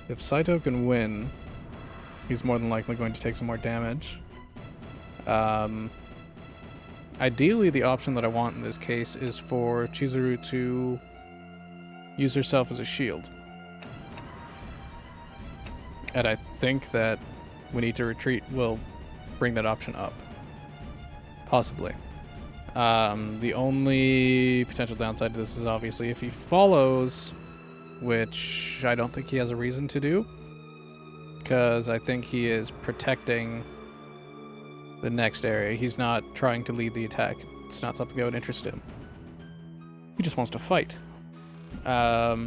If Saito can win, he's more than likely going to take some more damage. Ideally, the option that I want in this case is for Chizuru to use herself as a shield. And I think that we need to retreat will bring that option up. Possibly. The only potential downside to this is obviously if he follows, which I don't think he has a reason to do, because I think he is protecting the next area. He's not trying to lead the attack. It's not something that would interest him. He just wants to fight.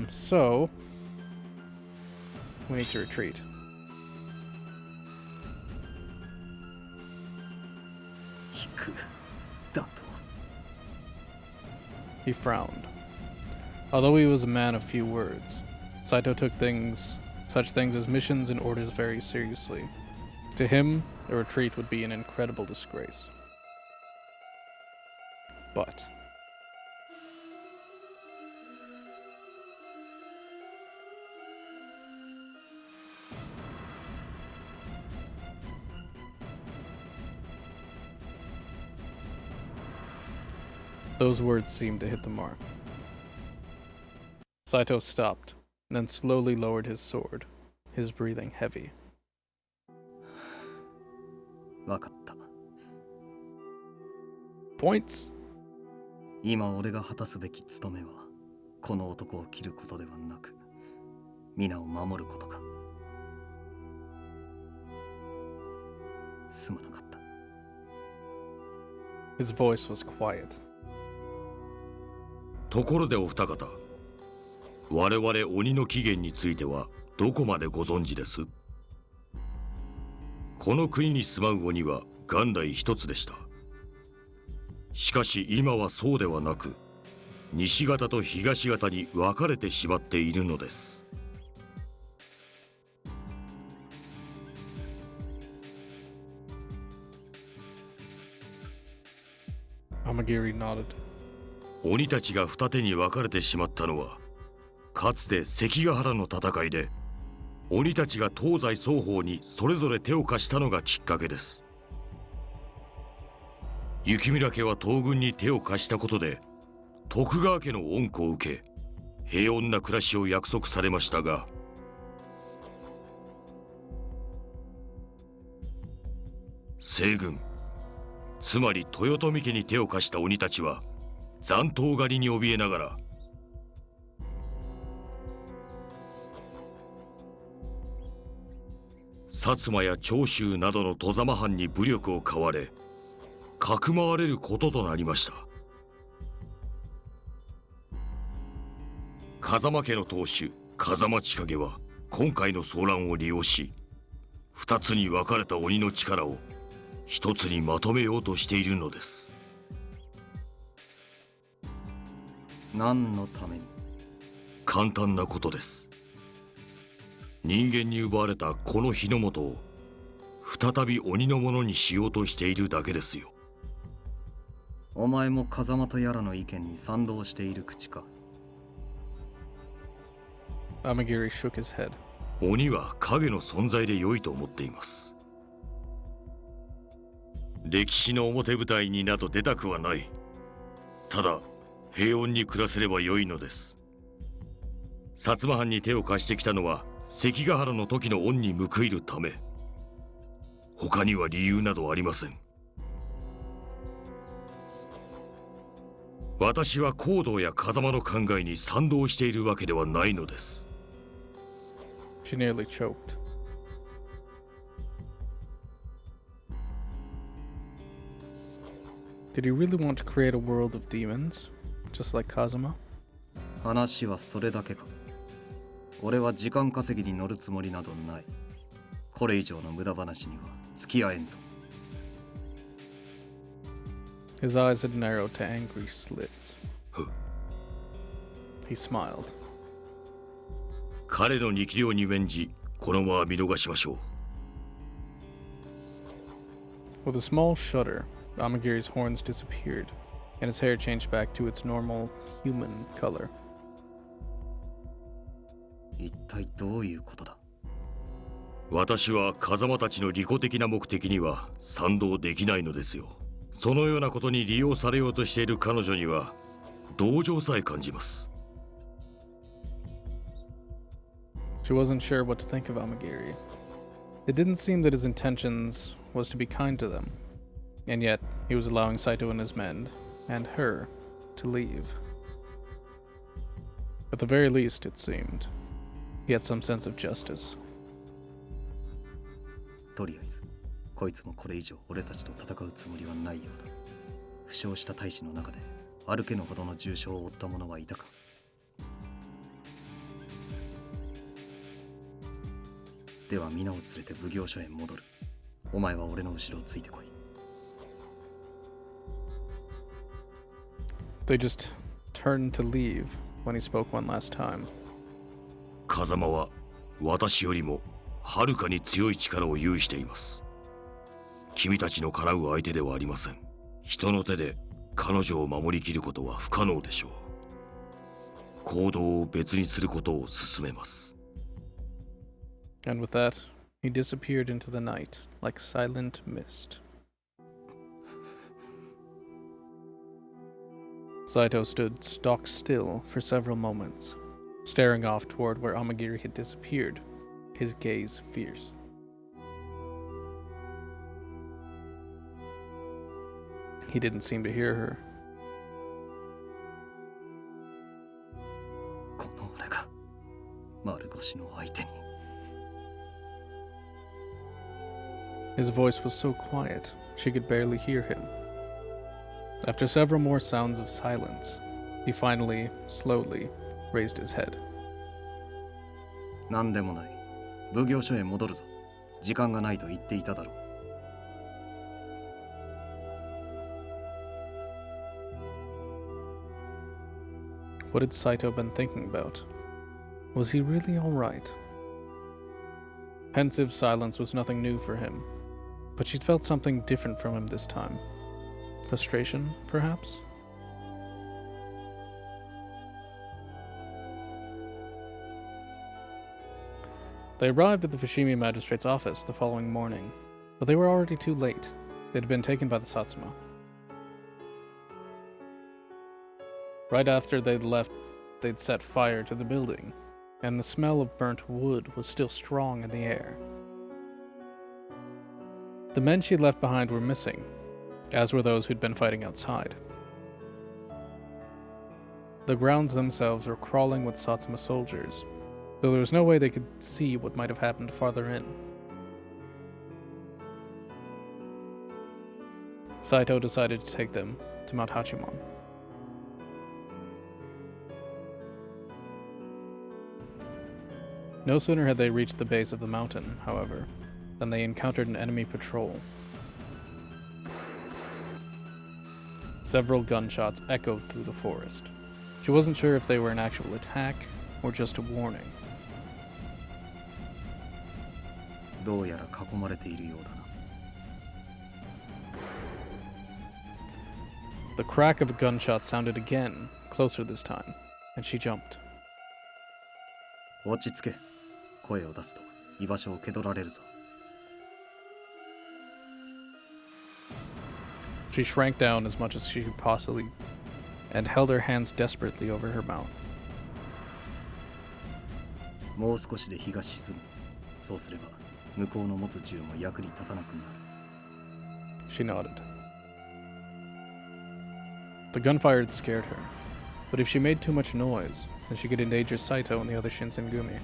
So we need to retreat. He frowned. Although he was a man of few words, Saito took such things as missions and orders very seriously. To him, a retreat would be an incredible disgrace. But those words seemed to hit the mark. Saito stopped, and then slowly lowered his sword, his breathing heavy. Points. 今俺が果たすべき務めはこの男を切ることではなく皆を守ることか。すまなかった。 His voice was quiet. ところでお二方、我々鬼の起源についてはどこまでご存知です？この国に住まう鬼は元来一つでした。しかし今はそうではなく、西方と東方に分かれてしまっているのです。Amagiri nodded. 鬼たちが二手に分かれてしまったのは、かつて関ヶ原の戦いで鬼たちが東西双方にそれぞれ手を貸したのがきっかけです。雪見家は東軍に手を貸したことで徳川家の恩子を受け平穏な暮らしを約束されましたが、西軍、つまり豊臣家に手を貸した鬼たちは残党狩りに怯えながら薩摩や長州などの外様藩に武力を買われかくまわれることとなりました。風間家の当主風間千景は今回の騒乱を利用し、二つに分かれた鬼の力を一つにまとめようとしているのです。何のために？簡単なことです。人間に奪われたこの日の本を再び鬼のものにしようとしているだけですよ。お前も風間とやらの意見に賛同している口か。Amagiri shook his head. 鬼は影の存在で良いと思っています。歴史の表舞台になど出たくはない。ただ平穏に暮らせれば良いのです。薩摩藩に手を貸してきたのは関ヶ原の時の恩に報いるため。他には理由などありません。私は行動や風間の考えに賛同しているわけではないのです。She nearly choked. Did he really want to create a world of demons, just like Kazuma? 話はそれだけか。俺は時間稼ぎに乗るつもりなどない。これ以上の無駄話には付き合えんぞ。His eyes had narrowed to angry slits. He smiled. 彼の力量に免じ、このまま見逃しましょう。With a small shudder, Amagiri's horns disappeared, and his hair changed back to its normal human color. 一体どういうことだ？私は風間たちの利己的な目的には賛同できないのですよ。そのようなことに利用されようとしている彼女には同情さえ感じます。She wasn't sure what to think of Amagiri. It didn't seem that his intentions was to be kind to them, and yet he was allowing Saito and his men, and her, to leave. At the very least, it seemed, he had some sense of justice. とりあえずこいつもこれ以上俺たちと戦うつもりはないようだ。負傷した大使の中で歩けぬほどの重傷を負った者はいたか。では皆を連れて奉行所へ戻る。お前は俺の後ろをついてこい。They just turned to leave when he spoke one last time. 風間は私よりもはるかに強い力を有しています。君たちのかなう相手ではありません。人の手で彼女を守りきることは不可能でしょう。行動を別にすることを勧めます。And with that, he disappeared into the night like silent mist. Saito stood stock still for several moments, staring off toward where Amagiri had disappeared, his gaze fierce. He didn't seem to hear her. この俺が丸腰の相手に。His voice was so quiet, she could barely hear him. After several more sounds of silence, he finally, slowly, raised his head. 何でもない。奉行所へ戻るぞ。時間がないと言っていただろう。What had Saito been thinking about? Was he really all right? Pensive silence was nothing new for him, but she'd felt something different from him this time. Frustration, perhaps? They arrived at the Fushimi magistrate's office the following morning, but they were already too late. They'd been taken by the Satsuma. Right after they'd left, they'd set fire to the building, and the smell of burnt wood was still strong in the air. The men she'd left behind were missing, as were those who'd been fighting outside. The grounds themselves were crawling with Satsuma soldiers, though there was no way they could see what might have happened farther in. Saito decided to take them to Mount Hachimon. No sooner had they reached the base of the mountain, however, than they encountered an enemy patrol. Several gunshots echoed through the forest. She wasn't sure if they were an actual attack or just a warning. どうやら囲まれているようだな。The crack of a gunshot sounded again, closer this time, and she jumped. 落ち着け。声を出すと居場所を蹴取られるぞ。She shrank down as much as she could possibly and held her hands desperately over her mouth. もう少しで日が沈む。そうすれば向こうの持つ銃も役に立たなくなる。She nodded. The gunfire had scared her, but if she made too much noise, then she could endanger Saito and the other Shinsengumi.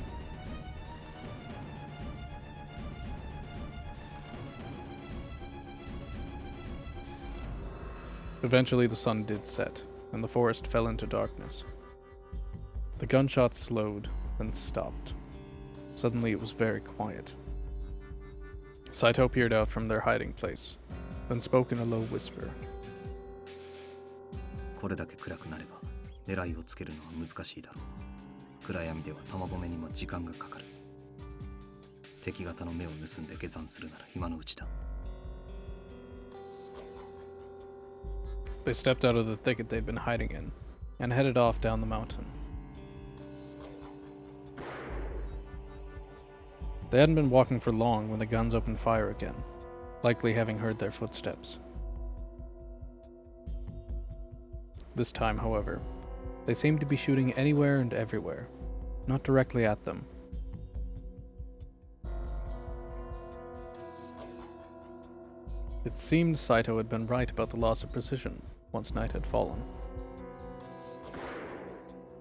Eventually the sun did set, and the forest fell into darkness. The gunshots slowed, then stopped. Suddenly it was very quiet. Saito peered out from their hiding place, then spoke in a low whisper. これだけ暗くなれば狙いをつけるのは難しいだろう。暗闇では弾込めにも時間がかかる。敵方の目を盗んで下山するなら今のうちだ。They stepped out of the thicket they'd been hiding in, and headed off down the mountain. They hadn't been walking for long when the guns opened fire again, likely having heard their footsteps. This time, however, they seemed to be shooting anywhere and everywhere, not directly at them. It seemed Saito had been right about the loss of precision once night had fallen.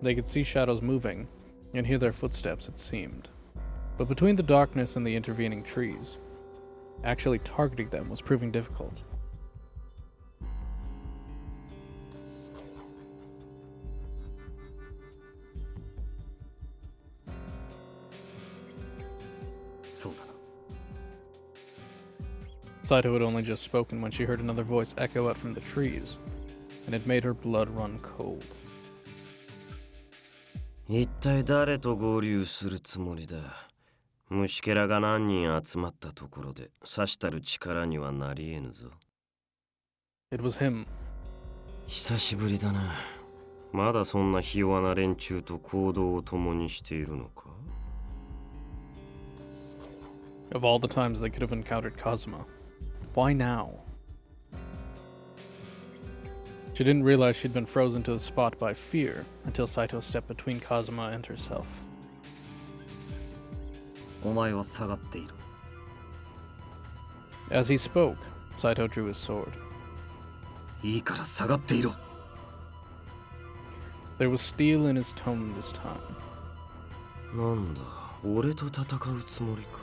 They could see shadows moving and hear their footsteps, it seemed. But between the darkness and the intervening trees, actually targeting them was proving difficult. Saito had only just spoken when she heard another voice echo out from the trees, and it made her blood run cold. 一体誰と合流するつもりだ。虫けらが何人集まったところで、さしたる力にはなり得ぬぞ。It was him. 久しぶりだな。まだそんなひ弱な連中と行動を共にしているのか? Of all the times they could have encountered Kazuma, why now? She didn't realize she'd been frozen to the spot by fear until Saito stepped between Kazuma and herself. お前は下がっている。 As he spoke, Saito drew his sword. いいから下がっていろ。 There was steel in his tone this time. なんだ、俺と戦うつもりか?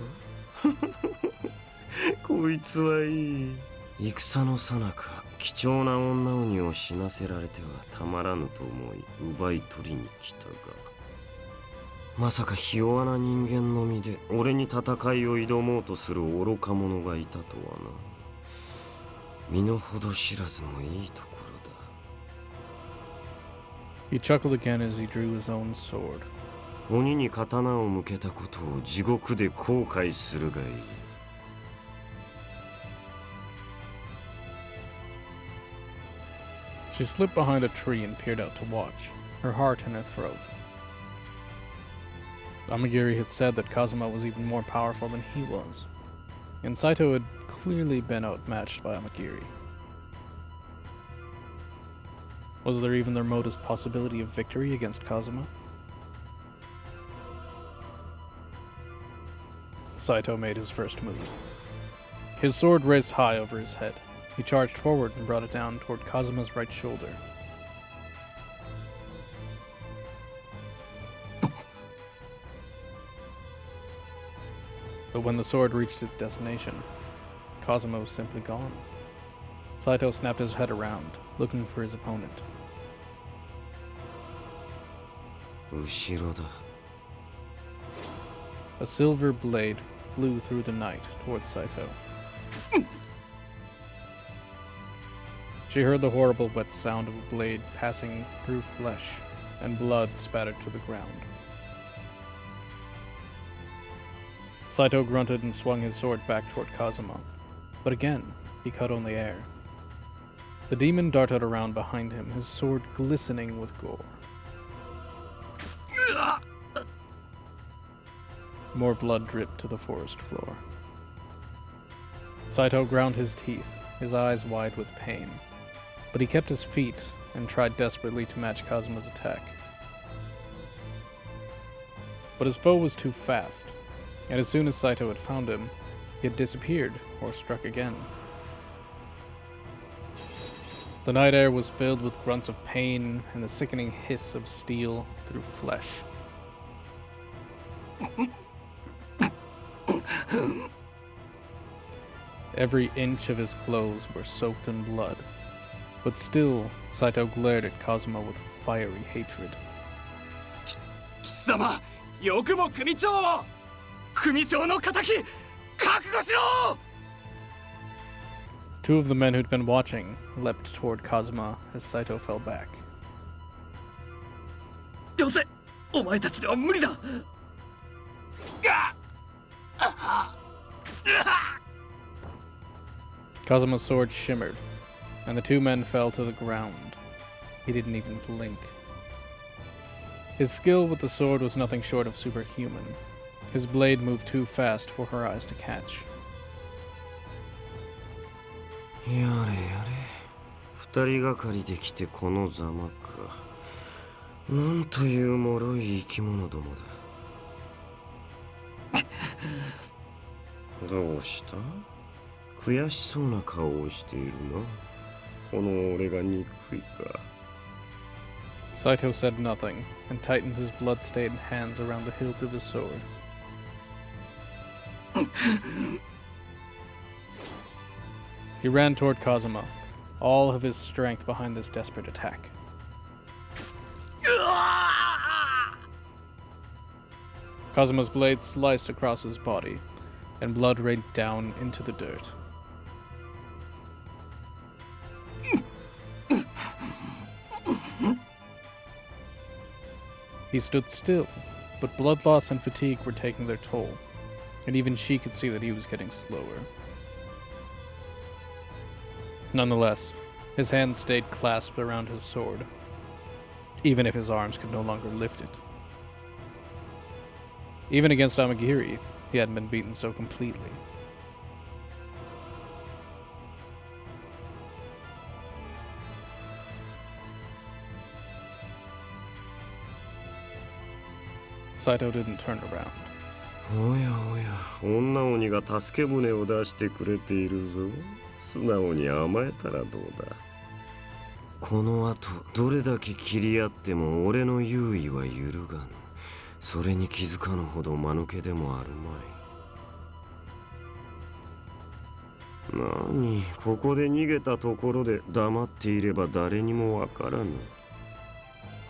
こいつはいい。戦の最中、貴重な女鬼を死なせられてはたまらぬと思い奪い取りに来たが、まさかひ弱な人間の身で俺に戦いを挑もうとする愚か者がいたとはな。身の程知らずもいいところだ。 He chuckled again as he drew his own sword. 鬼に刀を向けたことを地獄で後悔するがいい。 She slipped behind a tree and peered out to watch, her heart in her throat. Amagiri had said that Kazuma was even more powerful than he was, and Saito had clearly been outmatched by Amagiri. Was there even the remotest possibility of victory against Kazuma? Saito made his first move. His sword raised high over his head. He charged forward and brought it down toward Kazuma's right shoulder. But when the sword reached its destination, Kazuma was simply gone. Saito snapped his head around, looking for his opponent. 後ろだ。 A silver blade flew through the night towards Saito. She heard the horrible wet sound of a blade passing through flesh, and blood spattered to the ground. Saito grunted and swung his sword back toward Kazuma, but again, he cut only air. The demon darted around behind him, his sword glistening with gore. More blood dripped to the forest floor. Saito ground his teeth, his eyes wide with pain, but he kept his feet and tried desperately to match Kazuma's attack. But his foe was too fast, and as soon as Saito had found him, he had disappeared or struck again. The night air was filled with grunts of pain and the sickening hiss of steel through flesh. Every inch of his clothes were soaked in blood, but still Saito glared at Kazuma with fiery hatred. 貴様、よくも組長を！組長の仇、覚悟しろ！ Two of the men who'd been watching leapt toward Kazuma as Saito fell back. よせ！お前たちでは無理だ！ Kazuma's sword shimmered, and the two men fell to the ground. He didn't even blink. His skill with the sword was nothing short of superhuman, His blade moved too fast for her eyes to catch. やれやれ、二人がかりで来てこのざまか。なんという脆い生き物どもだ。どうした？悔しそうな顔をしているな。この俺が憎いか。Saito said nothing and tightened his blood-stained hands around the hilt of his sword. He ran toward Kazuma, all of his strength behind this desperate attack. Kazuma's blade sliced across his body, and blood rained down into the dirt. He stood still, but blood loss and fatigue were taking their toll, and even she could see that he was getting slower. Nonetheless, his hands stayed clasped around his sword, even if his arms could no longer lift it. Even against Amagiri, he hadn't been beaten so completely. Saito didn't turn around. おやおや、女鬼が助け舟を出してくれているぞ。素直に甘えたらどうだ。この後どれだけ切り合っても俺の優位は揺るがぬ。それに気づかぬほど間抜けでもあるまい。なに、ここで逃げたところで黙っていれば誰にもわからぬ。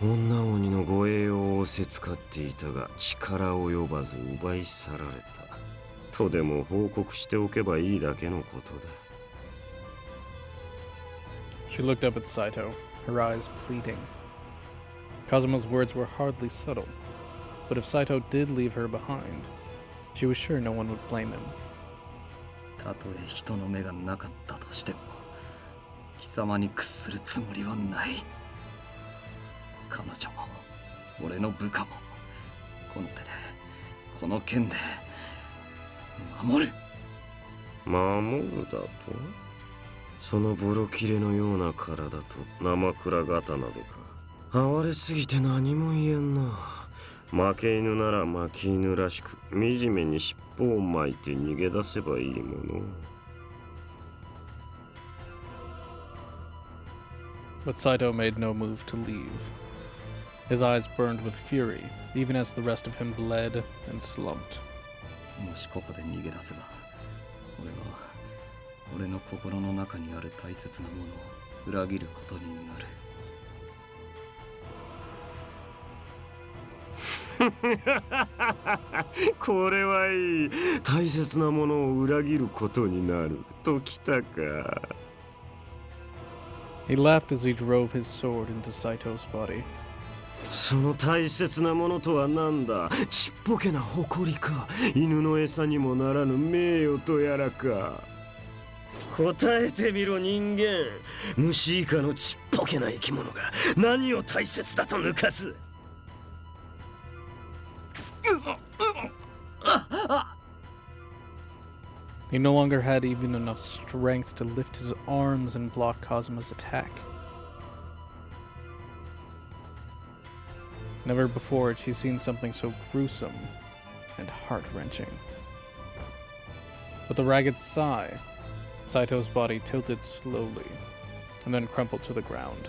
女鬼の護衛を仰せつかっていたが力及ばず奪い去られたとでも報告しておけばいいだけのことだ。 She looked up at Saito, her eyes pleading. Kazuma's words were hardly subtle, but if Saito did leave her behind, she was sure no one would blame him. たとえ人の目がなかったとしても貴様に屈するつもりはない。彼女も俺の部下もこの手でこの剣で守る。守るだと？そのボロ切れのような体と生倉刀でか。哀れすぎて何も言えんな。負け犬なら負け犬らしく惨めに尻尾を巻いて逃げ出せばいいもの。 But Saito made no move to leave. His eyes burned with fury, even as the rest of him bled and slumped. もしここで逃げ出せば俺は俺の心の中にある大切なものを裏切ることになる。これはいい。大切なものを裏切ることになるときたか。 He laughed as he drove his sword into Saito's body. その大切なものとは何だ。ちっぽけな誇りか。犬の餌にもならぬ名誉とやらか。答えてみろ人間。虫以下のちっぽけな生き物が何を大切だと抜かす。 He no longer had even enough strength to lift his arms and block Kazuma's attack. Never before had she seen something so gruesome and heart-wrenching. With a ragged sigh, Saito's body tilted slowly and then crumpled to the ground.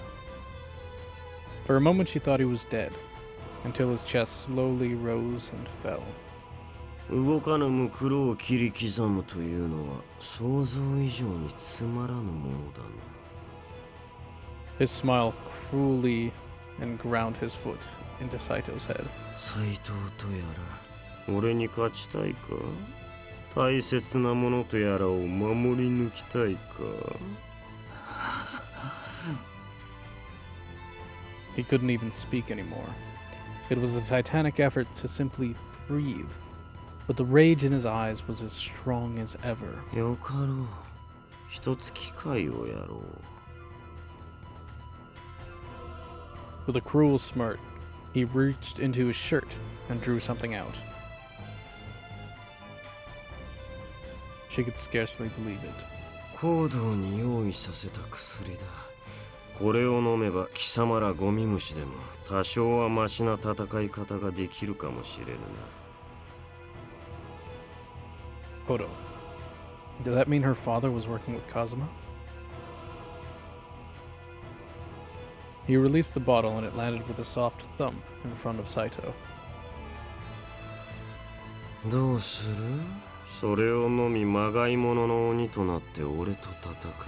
For a moment she thought he was dead, until his chest slowly rose and fell. 動かぬむ黒を切り刻むというのは想像以上につまらぬものだな。 His smile cruelly and ground his foot into Saito's head. 斎藤とやら、俺に勝ちたいか？大切なものとやらを守り抜きたいか？ He couldn't even speak anymore. It was a titanic effort to simply breathe, but the rage in his eyes was as strong as ever. よかろう。一つ機会をやろう。 With a cruel smirk, he reached into his shirt and drew something out. She could scarcely believe it. 行動に用意させた薬だ。これを飲めば貴様らゴミ虫でも多少はマシな戦い方ができるかもしれぬな。Kodo. Did that mean her father was working with Kazuma? He released the bottle and it landed with a soft thump in front of Saito. どうする？それを飲みまがいものの鬼となって俺と戦うか。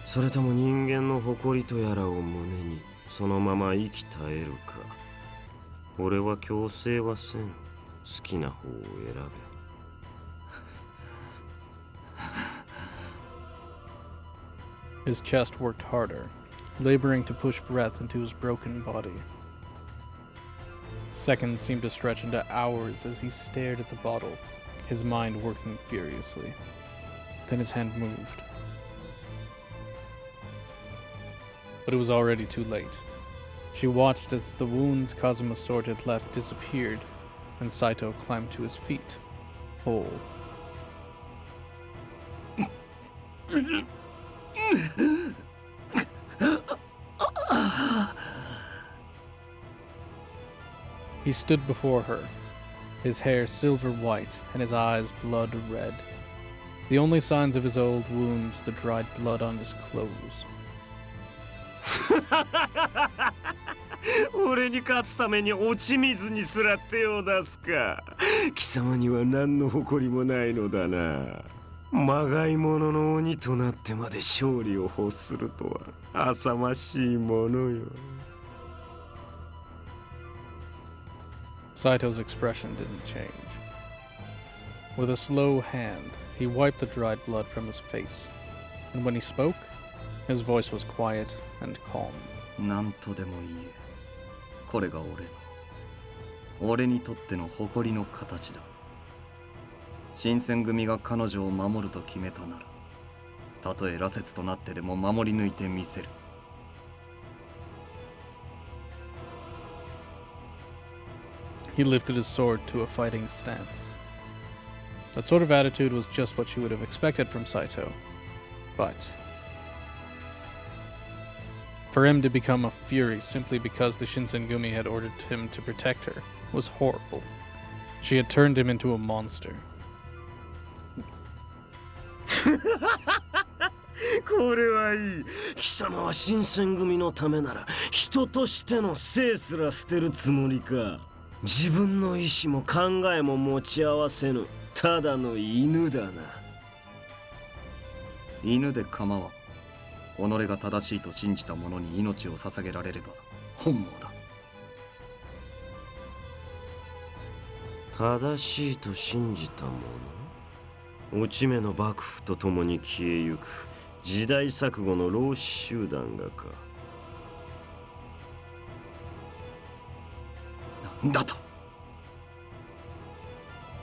それとも人間の誇りとやらを胸にそのまま生き絶えるか。俺は強制はせん。好きな方を選べ。His chest worked harder, laboring to push breath into his broken body. Seconds seemed to stretch into hours as he stared at the bottle, his mind working furiously. Then his hand moved. But it was already too late. She watched as the wounds Kazuma's sword had left disappeared, and Saito climbed to his feet, whole. He stood before her, his hair silver white and his eyes blood red. The only signs of his old wounds, the dried blood on his clothes. 俺に勝つために落ち水にすら手を出すか。貴様には何の誇りもないのだな。まがいものの鬼となってまで勝利を欲するとは浅ましいものよ。Saito's expression didn't change. With a slow hand, he wiped the dried blood from his face, and when he spoke, his voice was quiet and calm. 何とでも言え。これが俺にとっての誇りの形だ。新選組が彼女を守ると決めたなら、たとえ羅刹となってでも守り抜いてみせる。He lifted his sword to a fighting stance. That sort of attitude was just what she would have expected from Saito. But for him to become a fury simply because the Shinsengumi had ordered him to protect her was horrible. She had turned him into a monster. これはいい。貴様は新選組のためなら人としての生すら捨てるつもりか。自分の意志も考えも持ち合わせぬただの犬だな。犬で構わん。己が正しいと信じた者に命を捧げられれば本望だ。正しいと信じた者、落ち目の幕府と共に消えゆく時代錯誤の老子集団がか。なんだと。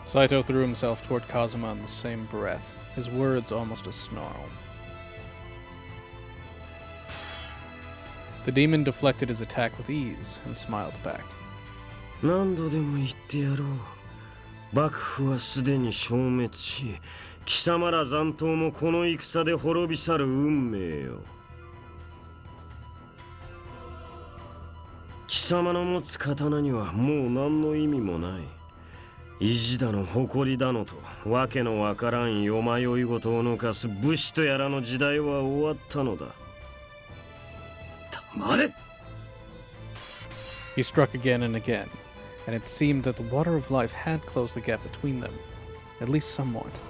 Saito threw himself toward Kazuma in the same breath, his words almost a snarl. The demon deflected his attack with ease and smiled back. 何度でも言ってやろう。幕府はすでに消滅し、貴様ら残党もこの戦で滅び去る運命よ。貴様の持つ刀にはもう何の意味もない。意地だの誇りだのとわけのわからん夜迷い事を抜かす武士とやらの時代は終わったのだ。黙れ。 He struck again and again, and it seemed that the water of life had closed the gap between them, at least somewhat.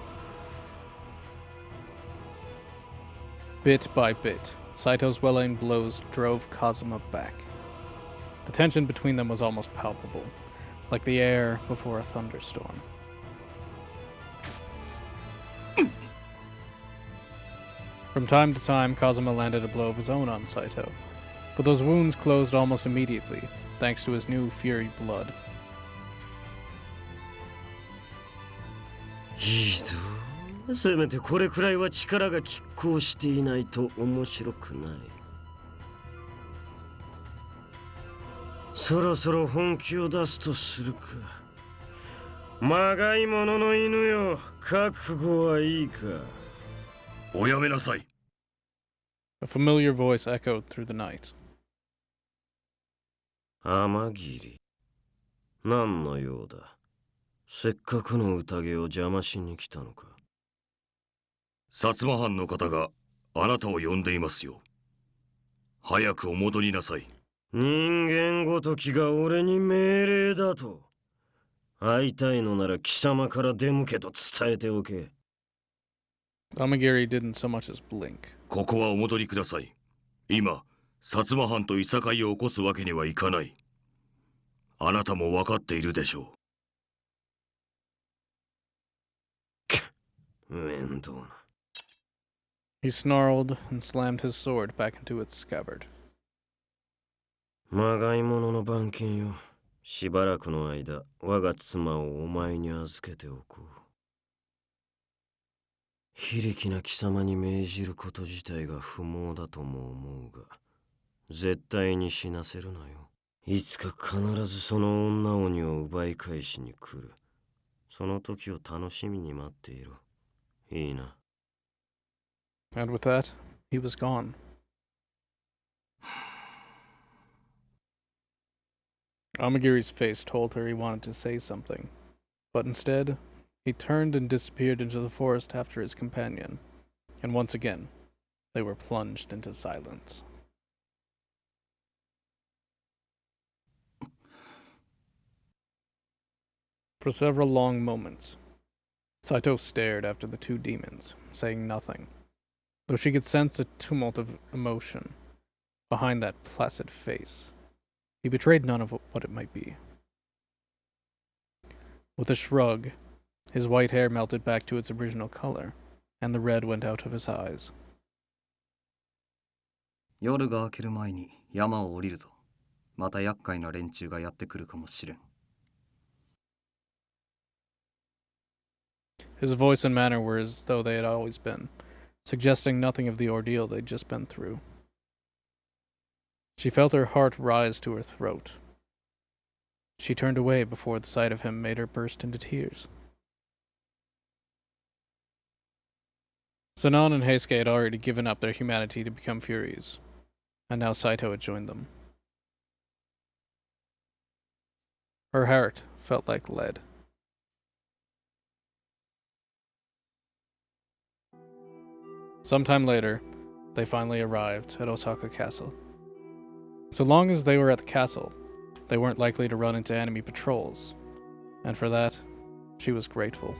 Bit by bit, Saito's well-aimed blows drove Kazuma back. The tension between them was almost palpable, like the air before a thunderstorm. From time to time, Kazuma landed a blow of his own on Saito, but those wounds closed almost immediately, thanks to his new fury blood. いいぞ。せめてこれくらいは力が拮抗していないと面白くない。そろそろ本気を出すとするか。まがいものの犬よ、覚悟はいいか。おやめなさい。 A familiar voice echoed through the night. 天霧。何の用だ。せっかくの宴を邪魔しに来たのか。薩摩藩の方があなたを呼んでいますよ。早くお戻りなさい。人間ごときが俺に命令だと。会いたいのなら貴様から出向けと伝えておけ。Amagiri didn't so much as blink. ここはお戻りください。今、薩摩藩といさかいを起こすわけにはいかない。あなたも分かっているでしょう。面倒な。He snarled and slammed his sword back into its scabbard. まがいものの番犬よ。しばらくの間、我が妻をお前に預けておこう。非力な貴様に命じること自体が不毛だとも思うが、絶対に死なせるなよ。いつか必ずその女鬼を奪い返しに来る。その時を楽しみに待っていろ。いいな。And with that, he was gone. Amagiri's face told her he wanted to say something, but instead, he turned and disappeared into the forest after his companion, and once again, they were plunged into silence. For several long moments, Saito stared after the two demons, saying nothing, though she could sense a tumult of emotion behind that placid face. He betrayed none of what it might be. With a shrug, his white hair melted back to its original color, and the red went out of his eyes. 夜が明ける前に山を降りるぞ。また厄介な連中がやってくるかもしれん。His voice and manner were as though they had always been, suggesting nothing of the ordeal they'd just been through. She felt her heart rise to her throat. She turned away before the sight of him made her burst into tears. Sanan and Heisuke had already given up their humanity to become Furies, and now Saito had joined them. Her heart felt like lead. Sometime later, they finally arrived at Osaka Castle. So long as they were at the castle, they weren't likely to run into enemy patrols, and for that, she was grateful.